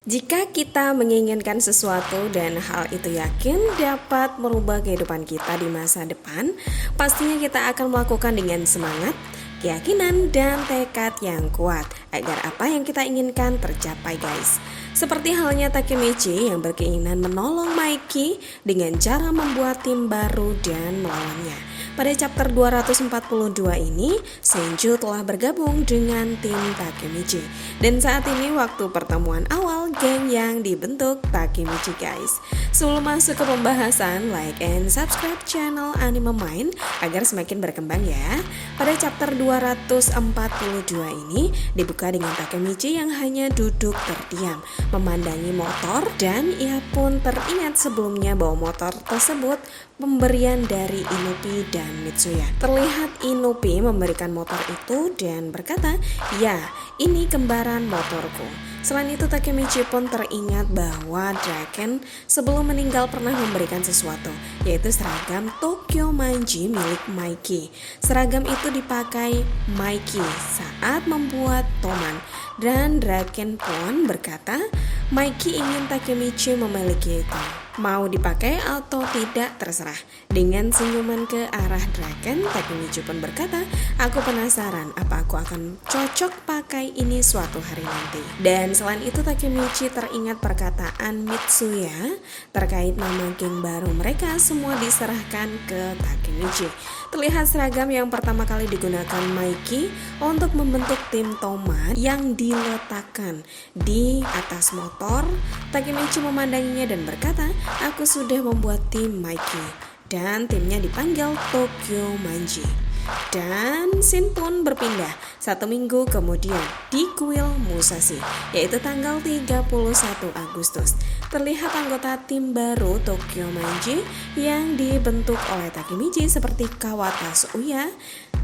Jika kita menginginkan sesuatu dan hal itu yakin dapat merubah kehidupan kita di masa depan, pastinya kita akan melakukan dengan semangat, keyakinan, dan tekad yang kuat agar apa yang kita inginkan tercapai, guys. Seperti halnya Takemichi yang berkeinginan menolong Mikey dengan cara membuat tim baru dan melawannya. Pada chapter 242 ini, Senju telah bergabung dengan tim Takemichi. Dan saat ini waktu pertemuan awal geng yang dibentuk Takemichi, guys. Sebelum masuk ke pembahasan, like and subscribe channel Anime Mind agar semakin berkembang ya. Pada chapter 242 ini dibuka dengan Takemichi yang hanya duduk terdiam, memandangi motor, dan ia pun teringat sebelumnya bahwa motor tersebut pemberian dari Inupi dan Mitsuya. Terlihat Inupi memberikan motor itu dan berkata, "Ya, ini kembaran motorku." Selain itu Takemichi pun teringat bahwa Draken sebelum meninggal pernah memberikan sesuatu, yaitu seragam Tokyo Manji milik Mikey. Seragam itu dipakai Mikey saat membuat Toman, dan Draken pun berkata Mikey ingin Takemichi memiliki itu. Mau dipakai atau tidak terserah. Dengan senyuman ke arah Draken, Takemichi pun berkata, "Aku penasaran apa aku akan cocok pakai ini suatu hari nanti." Dan selain itu Takemichi teringat perkataan Mitsuya terkait nama geng baru mereka semua diserahkan ke Takemichi. Terlihat seragam yang pertama kali digunakan Mikey untuk membentuk tim Toman yang diletakkan di atas motor. Takemichi memandanginya dan berkata, "Aku sudah membuat tim Mikey." Dan timnya dipanggil Tokyo Manji. Dan scene pun berpindah 1 minggu kemudian di kuil Musashi, yaitu tanggal 31 Agustus. Terlihat anggota tim baru Tokyo Manji yang dibentuk oleh Takemichi seperti Kawata Suya,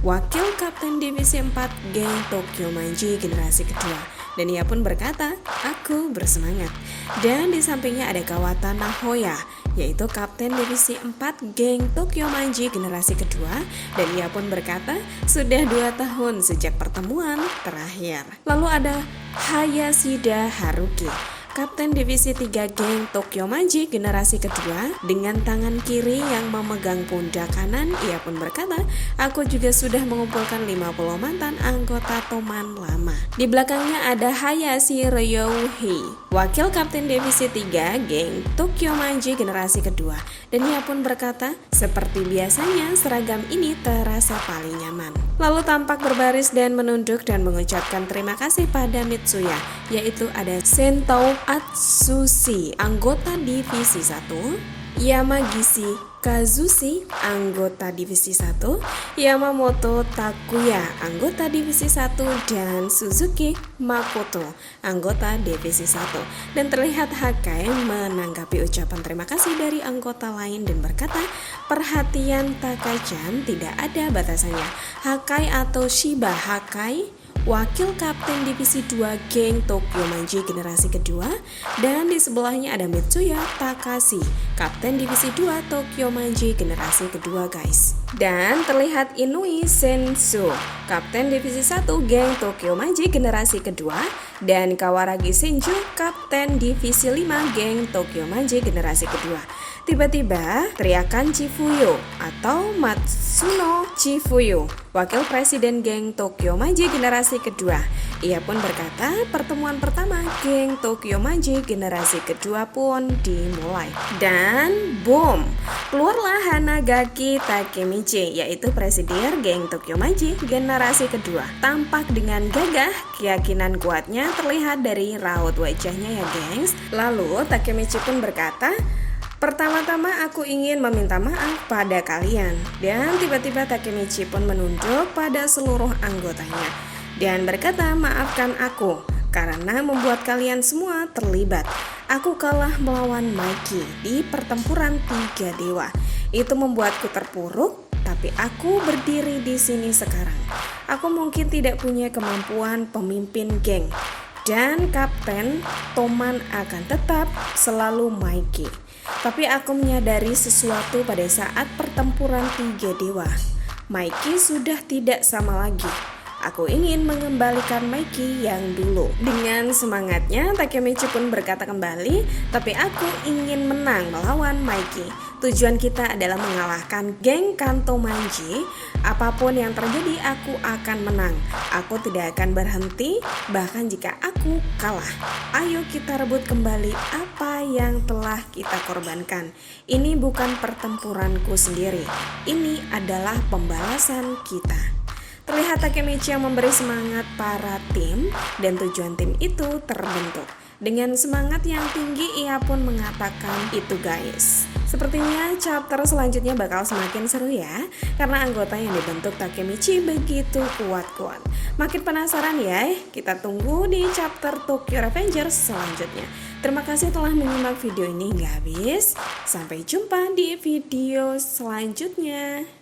wakil kapten divisi 4 geng Tokyo Manji generasi kedua. Dan ia pun berkata, "Aku bersemangat." Dan di sampingnya ada Kawata Nahoya, yaitu kapten divisi 4 geng Tokyo Manji generasi kedua. Dan ia pun berkata, "Sudah 2 tahun sejak pertemuan terakhir." Lalu ada Hayashida Haruki, kapten divisi 3 geng Tokyo Manji generasi kedua. Dengan tangan kiri yang memegang pundak kanan, ia pun berkata, "Aku juga sudah mengumpulkan 50 mantan anggota Toman lama." Di belakangnya ada Hayashi Ryohei, wakil kapten divisi 3 geng Tokyo Manji generasi kedua. Dan ia pun berkata, "Seperti biasanya seragam ini terasa paling nyaman." Lalu tampak berbaris dan menunduk dan mengucapkan terima kasih pada Mitsuya, yaitu ada Sento Atsushi, anggota divisi 1, Yamagishi Kazushi, anggota divisi 1, Yamamoto Takuya, anggota divisi 1, dan Suzuki Makoto, anggota divisi 1. Dan terlihat Hakai menanggapi ucapan terima kasih dari anggota lain dan berkata, "Perhatian Takai-chan tidak ada batasannya." Hakai atau Shiba Hakai, wakil kapten divisi 2 geng Tokyo Manji generasi kedua. Dan di sebelahnya ada Mitsuya Takashi, kapten divisi 2 Tokyo Manji generasi kedua, guys. Dan terlihat Inui Sensu, kapten divisi 1 geng Tokyo Manji generasi kedua. Dan Kawaragi Senju, kapten divisi 5 geng Tokyo Manji generasi kedua. Tiba-tiba teriakan Chifuyo atau Matsuno Chifuyo, wakil presiden geng Tokyo Manji generasi kedua. Ia pun berkata pertemuan pertama geng Tokyo Manji generasi kedua pun dimulai. Dan boom, keluarlah Hanagaki Takemichi, yaitu presiden geng Tokyo Manji generasi kedua. Tampak dengan gagah, keyakinan kuatnya terlihat dari raut wajahnya ya gengs. Lalu Takemichi pun berkata, "Pertama-tama aku ingin meminta maaf pada kalian." Dan tiba-tiba Takemichi pun menunduk pada seluruh anggotanya dan berkata, "Maafkan aku karena membuat kalian semua terlibat. Aku kalah melawan Mikey di pertempuran 3 dewa. Itu membuatku terpuruk, tapi aku berdiri di sini sekarang. Aku mungkin tidak punya kemampuan pemimpin geng, dan Kapten Toman akan tetap selalu Mikey. Tapi aku menyadari sesuatu pada saat pertempuran 3 dewa. Mikey sudah tidak sama lagi. Aku ingin mengembalikan Mikey yang dulu. Dengan semangatnya, Takemichi pun berkata kembali, tapi aku ingin menang melawan Mikey. Tujuan kita adalah mengalahkan geng Kanto Manji. Apapun yang terjadi, aku akan menang. Aku tidak akan berhenti, bahkan jika aku kalah. Ayo kita rebut kembali apa yang telah kita korbankan. Ini bukan pertempuranku sendiri. Ini adalah pembalasan kita. Terlihat Takemichi yang memberi semangat para tim dan tujuan tim itu terbentuk. Dengan semangat yang tinggi ia pun mengatakan itu guys. Sepertinya chapter selanjutnya bakal semakin seru ya, karena anggota yang dibentuk Takemichi begitu kuat-kuat. Makin penasaran ya, kita tunggu di chapter Tokyo Revengers selanjutnya. Terima kasih telah menyimak video ini hingga habis. Sampai jumpa di video selanjutnya.